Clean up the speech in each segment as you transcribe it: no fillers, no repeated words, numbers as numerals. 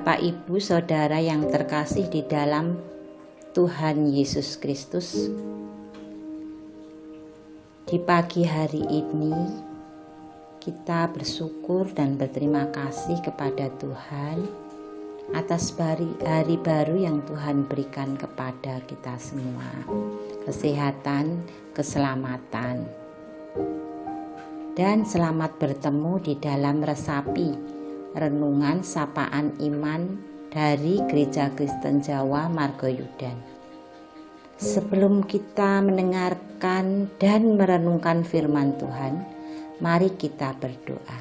Bapak, Ibu, Saudara yang terkasih di dalam Tuhan Yesus Kristus, di pagi hari ini kita bersyukur dan berterima kasih kepada Tuhan atas hari baru yang Tuhan berikan kepada kita semua. Kesehatan, keselamatan, dan selamat bertemu di dalam resapi renungan sapaan iman dari Gereja Kristen Jawa Margoyudan. Sebelum kita mendengarkan dan merenungkan firman Tuhan, mari kita berdoa.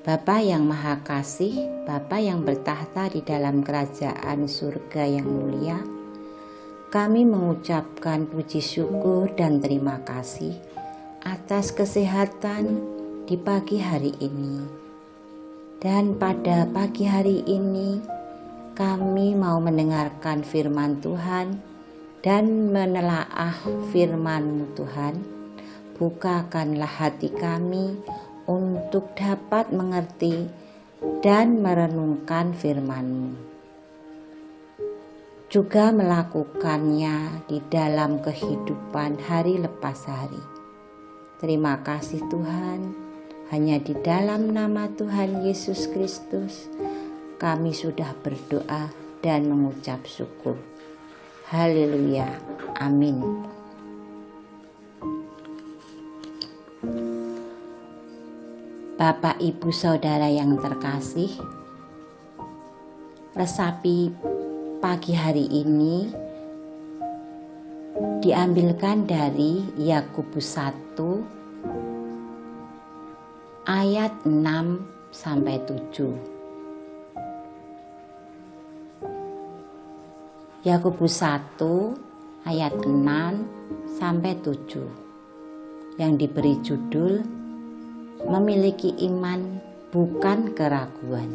Bapa yang Maha Kasih, Bapa yang bertahta di dalam kerajaan surga yang mulia, kami mengucapkan puji syukur dan terima kasih atas kesehatan di pagi hari ini. Dan pada pagi hari ini kami mau mendengarkan firman Tuhan dan menelaah firman-Mu Tuhan. Bukakanlah hati kami untuk dapat mengerti dan merenungkan firman-Mu, juga melakukannya di dalam kehidupan hari lepas hari. Terima kasih Tuhan. Hanya di dalam nama Tuhan Yesus Kristus kami sudah berdoa dan mengucap syukur. Haleluya. Amin. Bapak, Ibu, Saudara yang terkasih, resapi pagi hari ini diambilkan dari Yakobus 1 ayat 6-7. Yakobus 1 ayat 6-7 yang diberi judul memiliki iman bukan keraguan.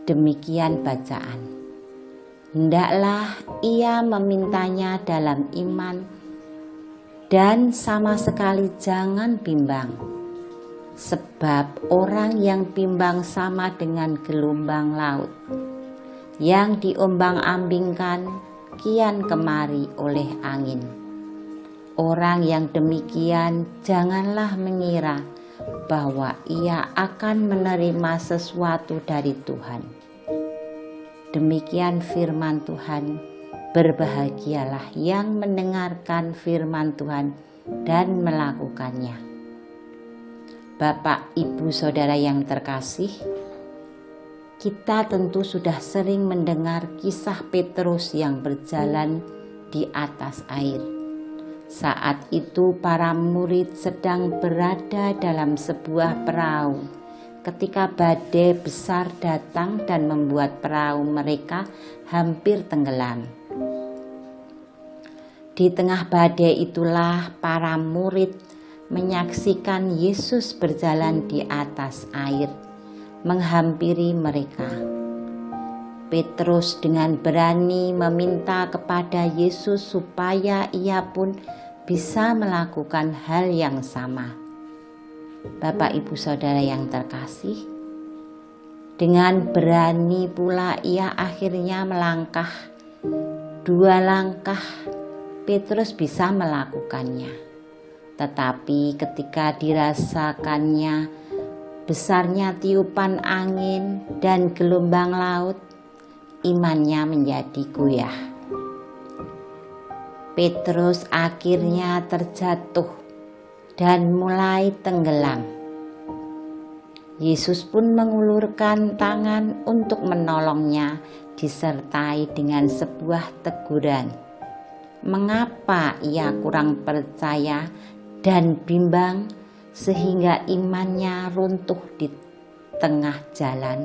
Demikian bacaan. Hendaklah ia memintanya dalam iman dan sama sekali jangan bimbang. Sebab orang yang bimbang sama dengan gelombang laut yang diombang-ambingkan kian kemari oleh angin. Orang yang demikian janganlah mengira bahwa ia akan menerima sesuatu dari Tuhan. Demikian firman Tuhan. Berbahagialah yang mendengarkan firman Tuhan dan melakukannya. Bapak, Ibu, Saudara yang terkasih, kita tentu sudah sering mendengar kisah Petrus yang berjalan di atas air. Saat itu para murid sedang berada dalam sebuah perahu ketika badai besar datang dan membuat perahu mereka hampir tenggelam. Di tengah badai itulah para murid menyaksikan Yesus berjalan di atas air, menghampiri mereka. Petrus dengan berani meminta kepada Yesus supaya ia pun bisa melakukan hal yang sama. Bapak, Ibu, Saudara yang terkasih, dengan berani pula ia akhirnya melangkah. 2 langkah Petrus bisa melakukannya. Tetapi ketika dirasakannya besarnya tiupan angin dan gelombang laut, imannya menjadi goyah. Petrus akhirnya terjatuh dan mulai tenggelam. Yesus pun mengulurkan tangan untuk menolongnya, disertai dengan sebuah teguran. Mengapa ia kurang percaya dan bimbang sehingga imannya runtuh di tengah jalan?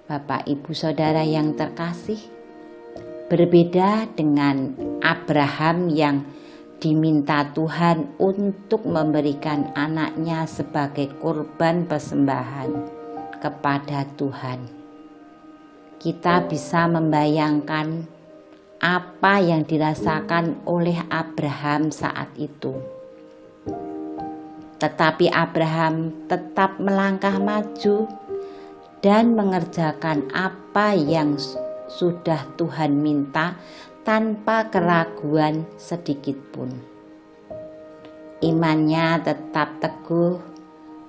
Bapak, Ibu, Saudara yang terkasih, berbeda dengan Abraham yang diminta Tuhan untuk memberikan anaknya sebagai kurban persembahan kepada Tuhan. Kita bisa membayangkan apa yang dirasakan oleh Abraham saat itu. Tetapi Abraham tetap melangkah maju dan mengerjakan apa yang sudah Tuhan minta tanpa keraguan sedikit pun. Imannya tetap teguh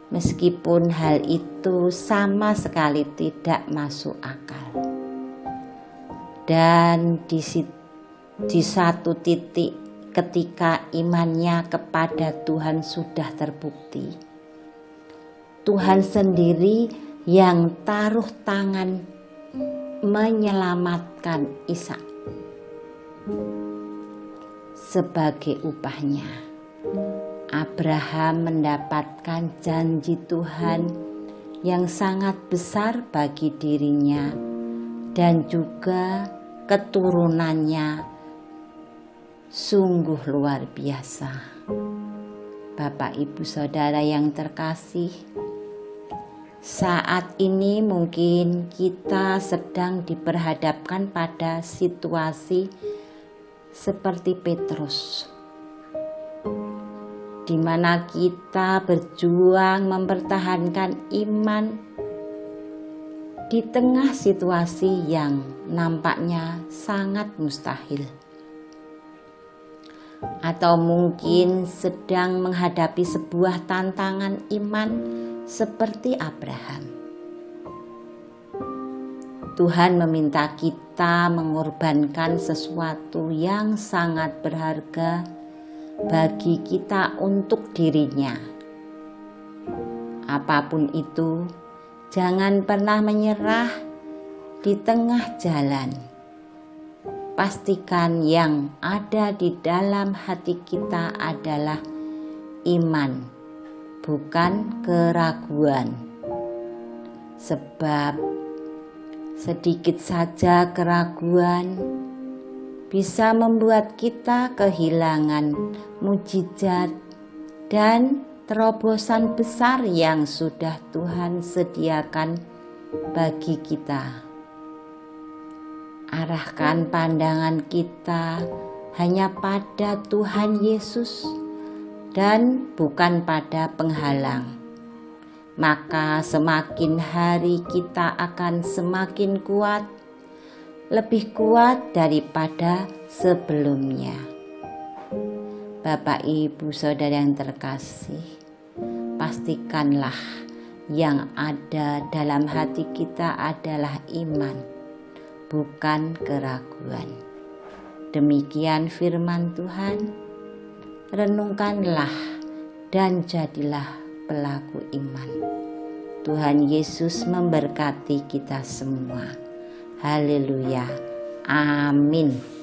meskipun hal itu sama sekali tidak masuk akal. Dan di satu titik ketika imannya kepada Tuhan sudah terbukti, Tuhan sendiri yang taruh tangan menyelamatkan Ishak sebagai upahnya. Abraham mendapatkan janji Tuhan yang sangat besar bagi dirinya dan juga keturunannya, sungguh luar biasa. Bapak, Ibu, Saudara yang terkasih, saat ini mungkin kita sedang diperhadapkan pada situasi seperti Petrus, di mana kita berjuang mempertahankan iman di tengah situasi yang nampaknya sangat mustahil. Atau mungkin sedang menghadapi sebuah tantangan iman seperti Abraham. Tuhan meminta kita mengorbankan sesuatu yang sangat berharga bagi kita untuk dirinya. Apapun itu, jangan pernah menyerah di tengah jalan. Pastikan yang ada di dalam hati kita adalah iman, bukan keraguan. Sebab sedikit saja keraguan bisa membuat kita kehilangan mukjizat dan terobosan besar yang sudah Tuhan sediakan bagi kita. Arahkan pandangan kita hanya pada Tuhan Yesus dan bukan pada penghalang. Maka semakin hari kita akan semakin kuat, lebih kuat daripada sebelumnya. Bapak, Ibu, Saudara yang terkasih, pastikanlah yang ada dalam hati kita adalah iman, bukan keraguan. Demikian firman Tuhan. Renungkanlah dan jadilah pelaku iman. Tuhan Yesus memberkati kita semua. Haleluya. Amin.